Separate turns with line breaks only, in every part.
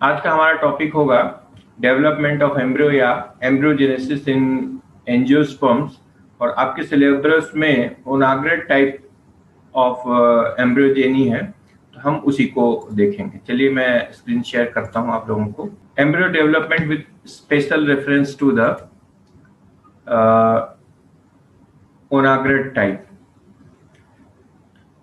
आज का हमारा टॉपिक होगा डेवलपमेंट ऑफ एम्ब्रियो या एम्ब्रियोजेनेसिस इन एंजियोस्पर्म्स। और आपके सिलेबस में ओनाग्रेट टाइप ऑफ एम्ब्रियोजेनी है, तो हम उसी को देखेंगे। चलिए मैं स्क्रीन शेयर करता हूं आप लोगों को। Embryo development with special reference to the Onagrad type.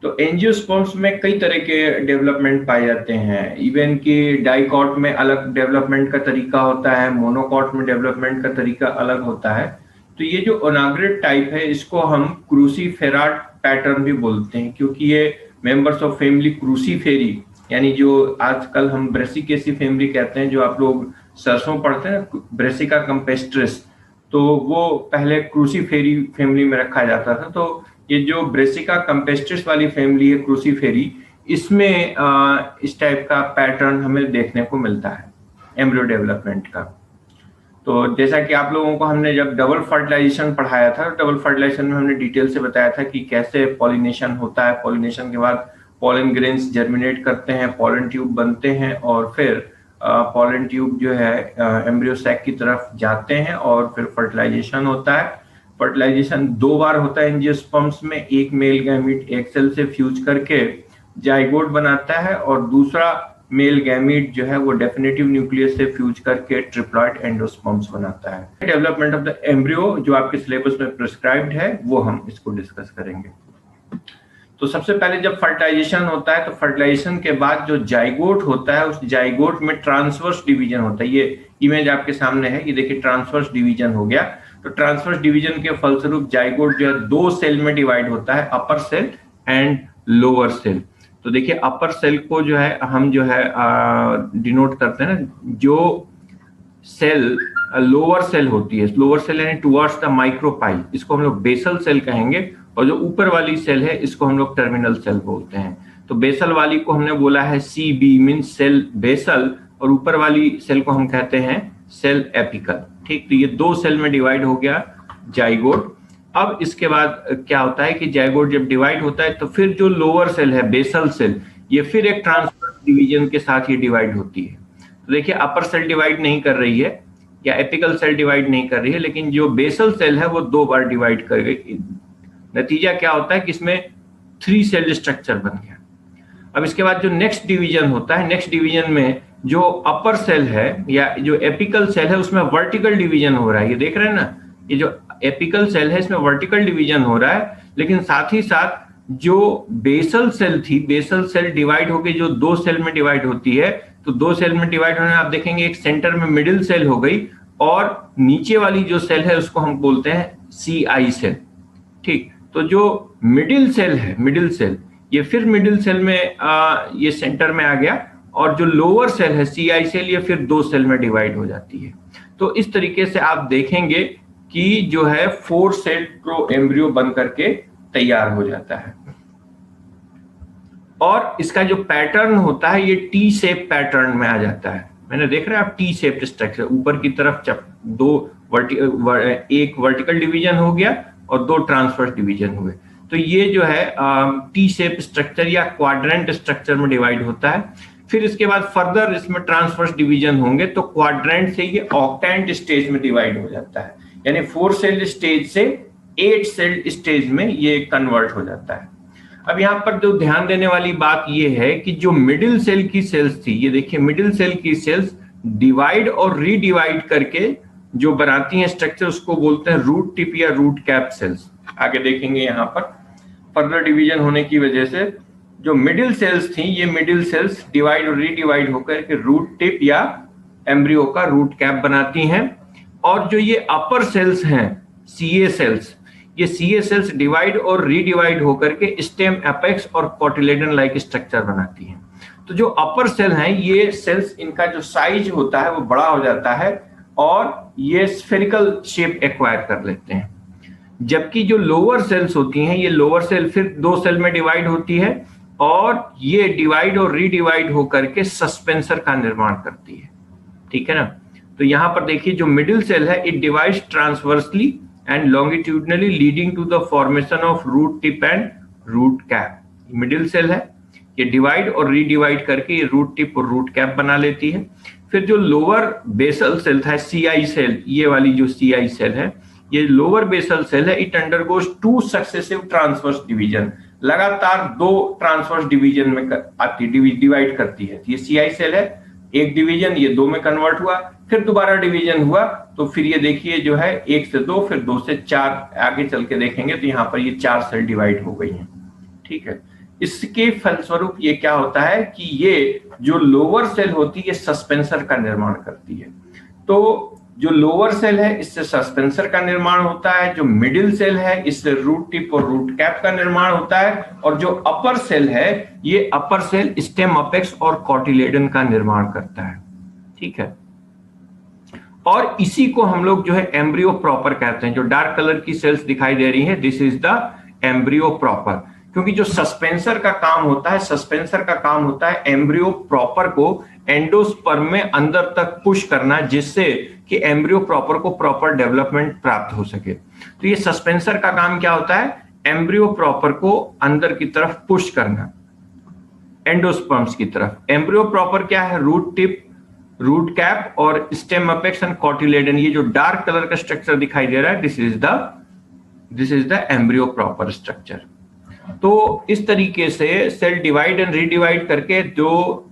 तो एंजियोस्पर्म्स में कई तरह के डेवलपमेंट पाए जाते हैं। इवन कि डाइकॉट में अलग डेवलपमेंट का तरीका होता है, मोनोकॉट में डेवलपमेंट का तरीका अलग होता है। तो ये जो ओनाग्रेट टाइप है, इसको हम क्रूसीफेरा पैटर्न भी बोलते हैं, क्योंकि ये मेंबर्स ऑफ फैमिली क्रूसीफेरी, यानी जो आजकल हम ब्रेसिकेसी फैमिली कहते हैं, जो आप लोग सरसों पढ़ते हैं ना, ब्रेसिका कैम्पेस्ट्रिस, तो वो पहले क्रूसीफेरी फैमिली में रखा जाता था। तो ये जो ब्रेसिका कैम्पेस्ट्रिस वाली फैमिली है क्रूसीफेरी, इसमें इस टाइप का पैटर्न हमें देखने को मिलता है एम्ब्रियो डेवलपमेंट का। तो जैसा कि आप लोगों को हमने जब डबल फर्टिलाइजेशन पढ़ाया था, डबल फर्टिलाइजेशन में हमने डिटेल से बताया था कि कैसे पॉलिनेशन होता है। पॉलिनेशन के बाद पॉलन ग्रेन्स जर्मिनेट करते हैं, पॉलन ट्यूब बनते हैं, और फिर पॉलन ट्यूब जो है एम्ब्रियो सैक की तरफ जाते हैं, और फिर फर्टिलाइजेशन होता है। फर्टिलाइजेशन 2 बार होता है एंजियोस्पर्म्स में। एक मेल गैमीट एक सेल से फ्यूज करके जाइगोट बनाता है, और दूसरा मेल गैमीट जो है वो डेफिनेटिव न्यूक्लियस से फ्यूज करके ट्रिप्लॉइड एंडोस्पर्म्स बनाता है। डेवलपमेंट ऑफ द एम्ब्रियो जो आपके सिलेबस में प्रिस्क्राइब्ड है, वो हम इसको डिस्कस करेंगे। तो सबसे पहले जब फर्टिलाइजेशन होता है, तो फर्टिलाइजेशन के बाद जो जाइगोट होता है, उस जाइगोट में ट्रांसवर्स डिवीजन होता है। ये इमेज आपके सामने है, ये देखिए ट्रांसवर्स डिवीजन हो गया। तो ट्रांसवर्स डिवीजन के फलस्वरूप जाइगोट जो है 2 सेल में डिवाइड होता है, अपर सेल एंड लोअर सेल। तो देखिए अपर सेल को जो है हम जो है डिनोट करते हैं ना, जो सेल लोअर सेल होती है, लोअर सेल यानी टुवर्ड्स द माइक्रोपाइल, इसको हम लोग बेसल सेल कहेंगे। और जो ऊपर वाली सेल है, इसको हम लोग टर्मिनल सेल बोलते हैं। तो बेसल वाली को हमने बोला है CB मींस सेल बेसल, और ऊपर वाली सेल को हम कहते हैं सेल एपिकल। ठीक, तो ये 2 सेल में डिवाइड हो गया जाइगोट। अब इसके बाद क्या होता है कि जाइगोट जब डिवाइड होता है, तो फिर जो लोअर सेल है बेसल सेल, ये फिर एक ट्रांसवर्स डिवीजन के साथ ये डिवाइड होती है। तो देखिए अपर सेल डिवाइड नहीं कर रही है, या एपिकल सेल डिवाइड नहीं कर रही है, लेकिन जो बेसल सेल है वो 2 बार डिवाइड कर गई। नतीजा क्या होता है कि इसमें 3 सेल स्ट्रक्चर बन गया। अब इसके बाद जो नेक्स्ट डिवीजन होता है, नेक्स्ट डिवीजन में जो अपर सेल है या जो एपिकल सेल है, उसमें वर्टिकल डिवीजन हो रहा है। ये देख रहे हैं ना, ये जो एपिकल सेल है, इसमें वर्टिकल डिवीजन हो रहा है। लेकिन साथ ही साथ जो बेसल सेल थी, बेसल सेल डिवाइड होकर जो 2 सेल में डिवाइड होती है, तो 2 सेल में डिवाइड होने आप देखेंगे एक सेंटर में मिडिल सेल हो गई, और नीचे वाली जो सेल है उसको हम बोलते हैं CI सेल। ठीक, तो जो मिडिल सेल है, मिडिल सेल, ये फिर मिडिल सेल में ये सेंटर में आ गया, और जो लोअर सेल है CI सेल, ये फिर 2 सेल में डिवाइड हो जाती है। तो इस तरीके से आप देखेंगे कि जो है 4 सेल प्रो एम्ब्रियो बन करके तैयार हो जाता है। और इसका जो पैटर्न होता है, ये टी शेप पैटर्न में आ जाता है। मैंने देख रहे हैं आप, टी शेप स्ट्रक्चर, ऊपर की तरफ एक वर्टिकल डिवीजन हो गया और 2 ट्रांसवर्स डिवीजन हुए। तो ये जो है टी शेप स्ट्रक्चर या क्वाड्रेंट स्ट्रक्चर में डिवाइड होता है। फिर इसके बाद फर्दर इसमें ट्रांसवर्स डिवीजन होंगे, तो क्वाड्रेंट से ये ऑक्टेंट स्टेज में डिवाइड हो जाता है, यानी 4 सेल स्टेज से 8 सेल स्टेज में ये कन्वर्ट हो जाता है। अब यहाँ पर जो ध्यान देने वाली बात ये है कि जो मिडिल सेल की सेल्स थी, ये देखिए मिडिल सेल की सेल्स डिवाइड और रीडिवाइड करके जो बनाती हैं स्ट्रक्चर, उसको बोलते हैं रूट टिप या रूट कैप सेल्स। आगे देखेंगे यहाँ पर फर्दर डिवीजन होने की वजह से जो मिडिल सेल्स थी, ये मिडिल सेल्स डिवाइड और रीडिवाइड होकर के रूट टिप या एम्ब्रियो का रूट कैप बनाती हैं। और जो ये अपर सेल्स हैं CA सेल्स, ये CA सेल्स डिवाइड और रीडिवाइड होकर के स्टेम एपेक्स और कोटिलेडन लाइक स्ट्रक्चर बनाती हैं। तो जो अपर सेल हैं, ये सेल्स, इनका जो साइज होता है वो बड़ा हो जाता है, और ये स्फेरिकल शेप एक्वायर कर लेते हैं। जबकि जो लोअर सेल्स होती हैं, ये लोअर सेल फिर 2 सेल में डिवाइड होती है, और ये डिवाइड और रीडिवाइड होकर के सस्पेंसर का निर्माण करती है। ठीक है ना। तो यहाँ पर देखिए जो मिडिल सेल है, it divides transversely and longitudinally leading to the formation of root tip and root cap. Middle cell है, ये डिवाइड और रीडिवाइड करके ये रूट टिप और रूट कैप बना लेती है। फिर जो लोअर बेसल सेल था, सीआई सेल, ये वाली जो सीआई सेल है, ये लोअर बेसल सेल है, it undergoes 2 successive transverse division, लगातार 2 ट्रांसवर्स डिवीजन में आती, डिवाइड करती है। ये सीआई सेल है, एक डिवीजन ये 2 में कन्वर्ट हुआ, फिर दोबारा डिवीजन हुआ, तो फिर ये देखिए जो है 1 से 2, फिर 2 से 4, आगे चल के देखेंगे तो यहाँ पर ये 4 सेल डिवाइड हो गई हैं। ठीक है, इसके फलस्वरूप ये क्या होता है कि ये जो लोअर सेल होती है सस्पेंसर का निर्माण करती है। तो जो लोअर सेल है इससे सस्पेंसर का निर्माण होता है, जो मिडिल सेल है इससे रूट टिप और रूट कैप का निर्माण होता है, और जो अपर सेल है ये अपर सेल स्टेम अपेक्स और कॉटिलेडन का निर्माण करता है। ठीक है, और इसी को हम लोग जो है एम्ब्रियो प्रॉपर कहते हैं। जो डार्क कलर की सेल्स दिखाई दे रही हैं, this is the embryo proper, क्योंकि जो सस्पेंसर का काम होता है, सस्पेंसर का काम होता है एम्ब्रियो प्रॉपर को एंडोस्पर्म में अंदर तक पुश करना, जिससे कि एम्ब्रियो प्रॉपर को प्रॉपर डेवलपमेंट प्राप्त हो सके। तो ये सस्पेंसर का काम क्या होता है, एम्ब्रियो प्रॉपर को अंदर की तरफ पुश करना, एंडोस्पर्म्स की तरफ। एम्ब्रियो प्रॉपर क्या है, रूट टिप, रूट कैप और स्टेम अपेक्स एंड कॉटिलेडन। ये जो डार्क कलर का स्ट्रक्चर दिखाई दे रहा है, this is the embryo proper structure. तो इस तरीके से सेल डिवाइड एंड रीडिवाइड करके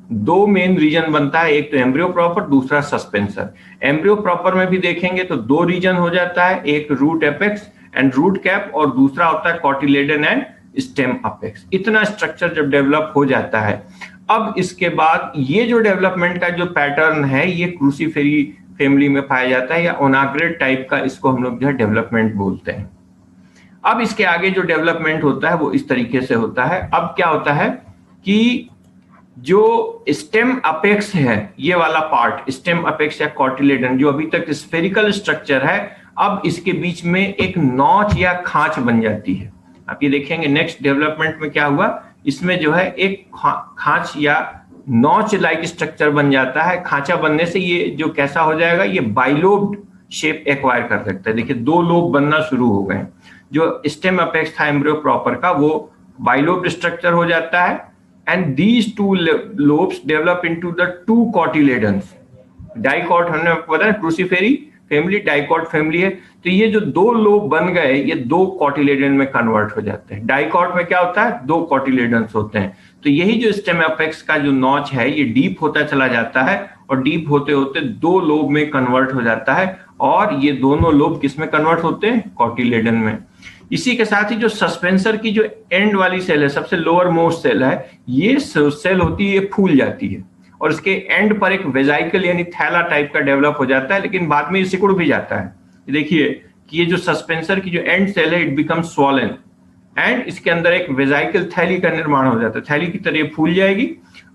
दो मेन रीजन बनता है, एक तो एम्ब्रियो प्रॉपर, दूसरा सस्पेंसर। एम्ब्रियो प्रॉपर में भी देखेंगे तो 2 रीजन हो जाता है, एक root apex and root cap और दूसरा होता है कॉटिलेडन एंड स्टेम अपेक्स। इतना स्ट्रक्चर जब डेवलप हो जाता है, अब इसके बाद ये जो डेवलपमेंट का जो पैटर्न है ये क्रूसीफेरी फैमिली में पाया जाता है, या ओनाग्रेट टाइप का इसको हम लोग जो है डेवलपमेंट बोलते हैं। अब इसके आगे जो डेवलपमेंट होता है वो इस तरीके से होता है। अब क्या होता है कि जो स्टेम अपेक्स है, ये वाला पार्ट स्टेम अपेक्स या कॉटिलेडन, जो अभी तक स्फेरिकल स्ट्रक्चर है, अब इसके बीच में एक नॉच या खांच बन जाती है। आप ये देखेंगे नेक्स्ट डेवलपमेंट में क्या हुआ, इसमें जो है एक खांच या नॉच लाइक स्ट्रक्चर बन जाता है। खांचा बनने से ये जो कैसा हो जाएगा, ये बाइलोब्ड शेप एक्वायर कर सकता है। देखिए 2 लोब बनना शुरू हो गए। जो स्टेम अपेक्स था एम्ब्रियो प्रॉपर का, वो बाइलोब्ड स्ट्रक्चर हो जाता है, and these 2 lobes develop into the 2 cotyledons. Dicot, हमने आपको बताया क्रूसीफेरी फैमिली डाइकॉट फैमिली है, तो ये जो 2 लोब बन गए ये 2 कॉटिलेडन में कन्वर्ट हो जाते हैं। डाइकॉट में क्या होता है, 2 कॉटिलेडन्स होते हैं। तो यही जो स्टेम अपेक्स का जो नॉच है ये डीप होता चला जाता है, और डीप होते होते 2 लोब में कन्वर्ट हो जाता है, और ये दोनों लोब किस में कन्वर्ट होते हैं, कॉटिलेडन में। इसी के साथ ही जो सस्पेंसर की जो एंड वाली सेल है, सबसे लोअर मोस्ट सेल है, ये सेल होती है, ये फूल जाती है, और इसके एंड पर एक वेजाइकल यानी थैला टाइप का डेवलप हो जाता है, लेकिन बाद में ये सिकुड़ भी जाता है। देखिए कि ये जो सस्पेंसर की जो एंड सेल है, इट बिकम स्वॉलन, एंड इसके अंदर एक वेजाइकल थैली का निर्माण हो जाता है, थैली की तरह फूल जाएगी।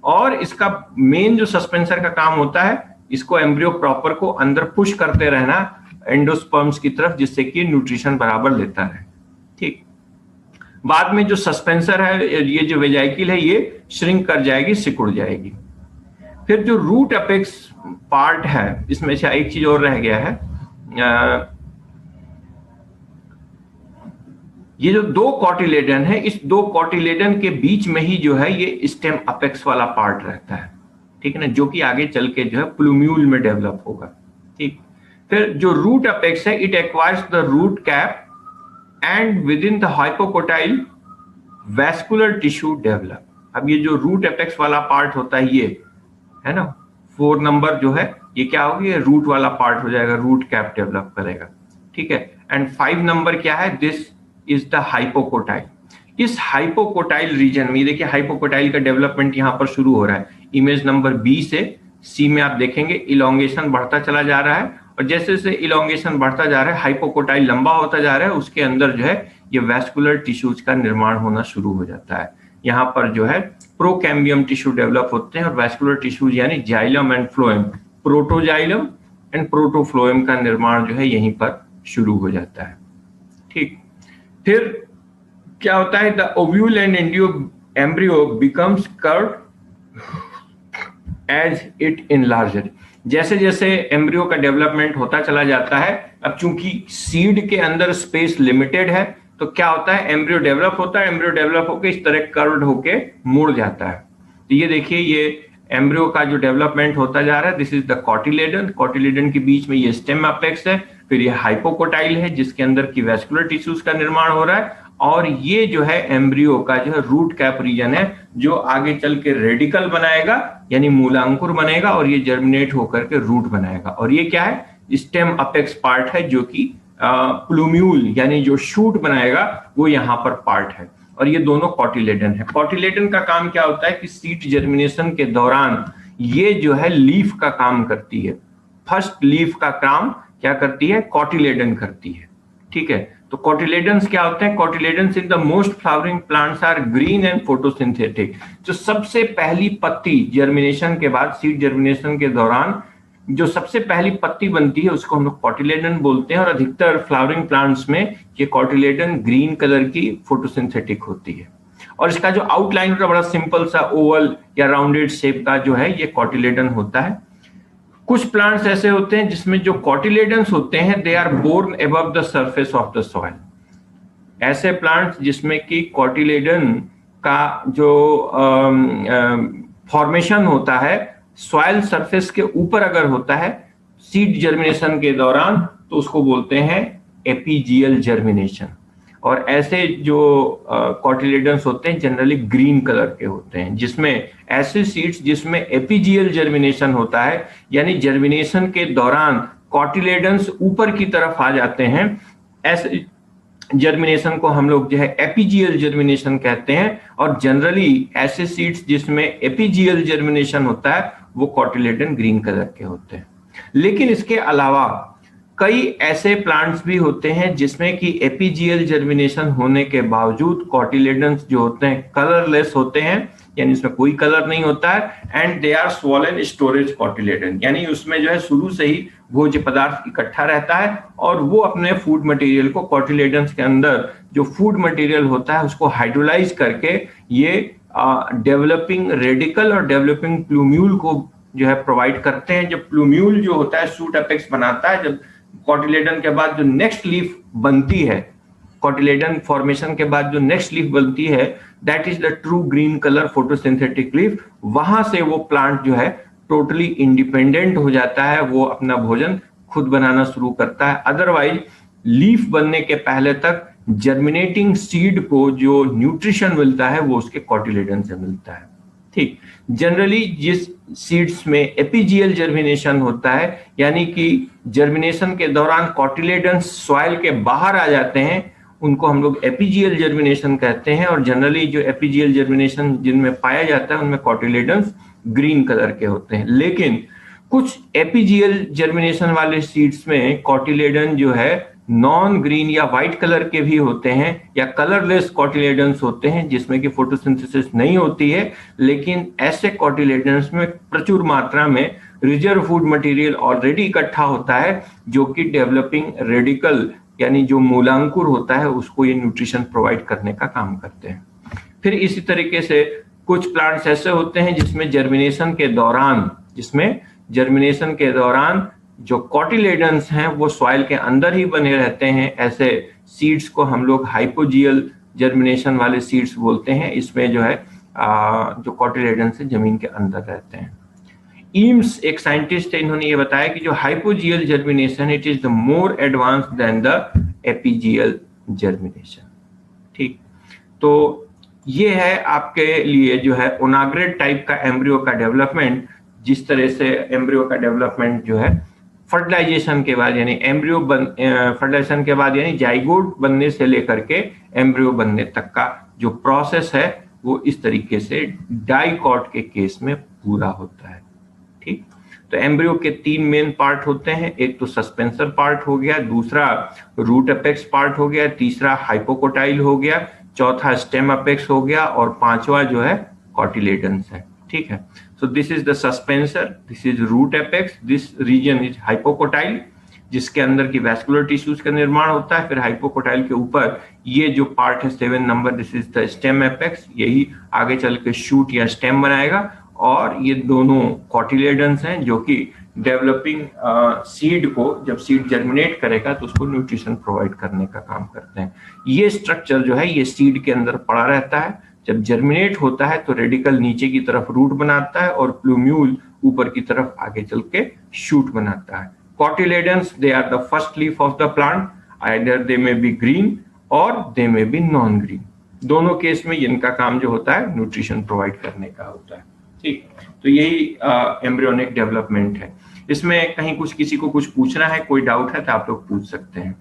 और इसका मेन जो सस्पेंसर का काम होता है, इसको एम्ब्रियो प्रॉपर को अंदर पुश करते रहना एंडोस्पर्म्स की तरफ, जिससे कि न्यूट्रिशन बराबर लेता है। ठीक, बाद में जो सस्पेंसर है, ये जो वेजाइकल है, ये श्रिंक कर जाएगी, सिकुड़ जाएगी। फिर जो रूट अपेक्स पार्ट है, इसमें से एक चीज और रह गया है, ये जो 2 कॉटिलेडन है, इस 2 कॉटिलेडन के बीच में ही जो है ये स्टेम अपेक्स वाला पार्ट रहता है। ठीक है ना, जो कि आगे चल के जो है प्लूम्यूल में डेवलप होगा। ठीक, फिर जो रूट अपेक्स है, it acquires the root cap and within the hypocotyl vascular tissue develop. अब ये जो रूट अपेक्स वाला पार्ट होता है, ये है ना 4 नंबर जो है, ये क्या होगी, ये रूट वाला पार्ट हो जाएगा, रूट कैप डेवलप करेगा। ठीक है, एंड 5 नंबर क्या है, दिस इज द हाइपोकोटाइल। इस हाइपोकोटाइल रीजन में देखिए हाइपोकोटाइल का डेवलपमेंट यहाँ पर शुरू हो रहा है। इमेज नंबर बी से सी में आप देखेंगे इलोंगेशन बढ़ता चला जा रहा है, और जैसे जैसे इलोंगेशन बढ़ता जा रहा है, हाइपोकोटाइल लंबा होता जा रहा है, उसके अंदर जो है ये वैस्कुलर टिश्यूज का निर्माण होना शुरू हो जाता है। यहाँ पर जो है प्रोकैम्बियम टिश्यू डेवलप होते हैं, और वैस्कुलर टिश्यूज यानी xylem and phloem, protoxylem and protophloem का निर्माण जो है यहीं पर शुरू हो जाता है। ठीक, फिर क्या होता है, the ovule and embryo becomes curved as it enlarges. जैसे जैसे एम्ब्रियो का डेवलपमेंट होता चला जाता है, अब चूंकि सीड के अंदर स्पेस लिमिटेड है, तो क्या होता है, एम्ब्रियो डेवलप होता है, एम्ब्रियो डेवलप होकर इस तरह कर्व्ड होके मुड़ जाता है। तो ये देखिए, ये एम्ब्रियो का जो डेवलपमेंट होता जा रहा है, this is the cotyledon. Cotyledon के बीच में ये स्टेम अपेक्स है, फिर ये हाइपोकोटाइल है जिसके अंदर की वैस्कुलर टिश्यूज का निर्माण हो रहा है, और ये जो है एम्ब्रियो का जो है रूट कैप रीजन है, जो आगे चल के रेडिकल बनाएगा यानी मूलांकुर बनेगा, और ये जर्मिनेट होकर के रूट बनाएगा। और ये क्या है, स्टेम अपेक्स पार्ट है, जो कि प्लूम्यूल यानी जो शूट बनाएगा वो यहाँ पर पार्ट है, और ये दोनों कॉटिलेडन है। कॉटिलेडन का काम क्या होता है कि सीड जर्मिनेशन के दौरान ये जो है लीफ का काम करती है। फर्स्ट लीफ का काम क्या करती है, कॉटिलेडन करती है। ठीक है, तो कॉटिलेडन्स क्या होते हैं, cotyledons in the most flowering plants are green and photosynthetic. जो सबसे पहली पत्ती जर्मिनेशन के बाद, सीड जर्मिनेशन के दौरान जो सबसे पहली पत्ती बनती है उसको हम लोग कॉटिलेडन बोलते हैं, और अधिकतर फ्लावरिंग प्लांट्स में ये कॉटिलेडन ग्रीन कलर की फोटोसिंथेटिक होती है। और इसका जो आउटलाइन होता है बड़ा सिंपल सा ओवल या राउंडेड शेप का जो है ये कॉटिलेडन होता है। कुछ प्लांट्स ऐसे होते हैं जिसमें जो कॉटिलेडन्स होते हैं they are borne above the surface of the soil. ऐसे प्लांट्स जिसमें कि कॉटिलेडन का जो फॉर्मेशन होता है सॉइल सरफेस के ऊपर अगर होता है सीड जर्मिनेशन के दौरान, तो उसको बोलते हैं एपीजियल जर्मिनेशन। और ऐसे जो कॉटिलेडन्स होते हैं जनरली ग्रीन कलर के होते हैं, जिसमें ऐसे सीड्स जिसमें एपीजियल जर्मिनेशन होता है, यानी जर्मिनेशन के दौरान कॉटिलेडन्स ऊपर की तरफ आ जाते हैं, ऐसे जर्मिनेशन को हम लोग जो है एपीजियल जर्मिनेशन कहते हैं। और जनरली ऐसे सीड्स जिसमें एपीजियल जर्मिनेशन होता है वो कॉटिलेडन ग्रीन कलर के होते हैं। लेकिन इसके अलावा कई ऐसे प्लांट्स भी होते हैं जिसमें कि एपीजियल जर्मिनेशन होने के बावजूद कॉटिलेडन्स जो होते हैं कलरलेस होते हैं, यानी उसमें कोई कलर नहीं होता है, and they are swollen storage cotyledon, यानी उसमें जो है शुरू से ही भोज्य पदार्थ इकट्ठा रहता है, और वो अपने फूड मटेरियल को कॉटिलेडन्स के अंदर जो फूड मटेरियल होता है उसको हाइड्रोलाइज करके ये डेवलपिंग रेडिकल और डेवलपिंग प्लूम्यूल को जो है प्रोवाइड करते हैं। जब प्लूम्यूल जो होता है शूट अपेक्स बनाता है, जब कॉटिलेडन के बाद जो नेक्स्ट लीफ बनती है, कॉटिलेडन फॉर्मेशन के बाद जो नेक्स्ट लीफ बनती है, that is the true green colour photosynthetic leaf. वहां से वो प्लांट जो है टोटली इंडिपेंडेंट हो जाता है, वो अपना भोजन खुद बनाना शुरू करता है। अदरवाइज लीफ बनने के पहले तक जर्मिनेटिंग सीड को जो न्यूट्रिशन मिलता है वो उसके कॉटिलेडन से मिलता है। ठीक, जनरली जिस सीड्स में एपीजियल जर्मिनेशन होता है, यानी कि जर्मिनेशन के दौरान कॉटिलेडन्स सॉइल के बाहर आ जाते हैं, उनको हम लोग एपीजियल जर्मिनेशन कहते हैं। और जनरली जो एपीजियल जर्मिनेशन जिनमें पाया जाता है उनमें कॉटिलेडन्स ग्रीन कलर के होते हैं। लेकिन कुछ एपीजियल जर्मिनेशन वाले सीड्स में कॉटिलेडन जो है नॉन ग्रीन या व्हाइट कलर के भी होते हैं, या कलरलेस कॉटिलेडन्स होते हैं जिसमें कि फोटोसिंथेसिस नहीं होती है। लेकिन ऐसे कॉटिलेडन्स में प्रचुर मात्रा में रिजर्व फूड मटेरियल ऑलरेडी इकट्ठा होता है, जो कि डेवलपिंग रेडिकल यानी जो मूलांकुर होता है उसको ये न्यूट्रिशन प्रोवाइड करने का काम करते हैं। फिर इसी तरीके से कुछ प्लांट्स ऐसे होते हैं जिसमें जर्मिनेशन के दौरान जो कॉटिलेडन्स हैं वो सॉइल के अंदर ही बने रहते हैं। ऐसे सीड्स को हम लोग हाइपोजियल जर्मिनेशन वाले सीड्स बोलते हैं। इसमें जो है जो कॉटिलेडन्स है जमीन के अंदर रहते हैं। ईम्स एक साइंटिस्ट है, इन्होंने ये बताया कि जो hypogeal germination it is the more advance than the epigeal germination. ठीक, तो ये है आपके लिए जो है ओनाग्रेट टाइप का एम्ब्रियो का डेवलपमेंट। जिस तरह से एम्ब्रियो का डेवलपमेंट जो है फर्टिलाइजेशन के बाद, यानी फर्टिलाइजेशन के बाद यानी जाइगोट बनने से लेकर के एम्ब्रियो बनने तक का जो प्रोसेस है वो इस तरीके से डाइकॉट के केस में पूरा होता है। ठीक, तो एम्ब्रियो के 3 मेन पार्ट होते हैं। एक तो सस्पेंसर पार्ट हो गया, दूसरा रूट अपेक्स पार्ट हो गया, तीसरा हाइपोकोटाइल हो गया, चौथा स्टेम अपेक्स हो गया, और पांचवा जो है कॉटिलेडन्स है। ठीक है, so this is the suspensor, this is root apex, this region is hypocotyl, जिसके अंदर की वैस्कुलर टिश्यूज का निर्माण होता है। फिर हाइपोकोटाइल के ऊपर ये जो पार्ट है 7 number, this is the stem apex, यही आगे चल के शूट या स्टेम बनाएगा। और ये दोनों कॉटिलेडन्स हैं जो कि डेवलपिंग सीड को, जब सीड जर्मिनेट करेगा तो उसको न्यूट्रिशन प्रोवाइड करने का काम करते हैं। ये स्ट्रक्चर जो है ये सीड के अंदर पड़ा रहता है। जब जर्मिनेट होता है तो रेडिकल नीचे की तरफ रूट बनाता है और प्लूम्यूल ऊपर की तरफ आगे चल के शूट बनाता है। Cotyledons, they are the first leaf of the plant, either they may be green or they may be non green. दोनों केस में इनका काम जो होता है न्यूट्रिशन प्रोवाइड करने का होता है। ठीक, तो यही एम्ब्रियोनिक डेवलपमेंट है। इसमें कहीं कुछ किसी को कुछ पूछना है, कोई डाउट है तो आप लोग पूछ सकते हैं।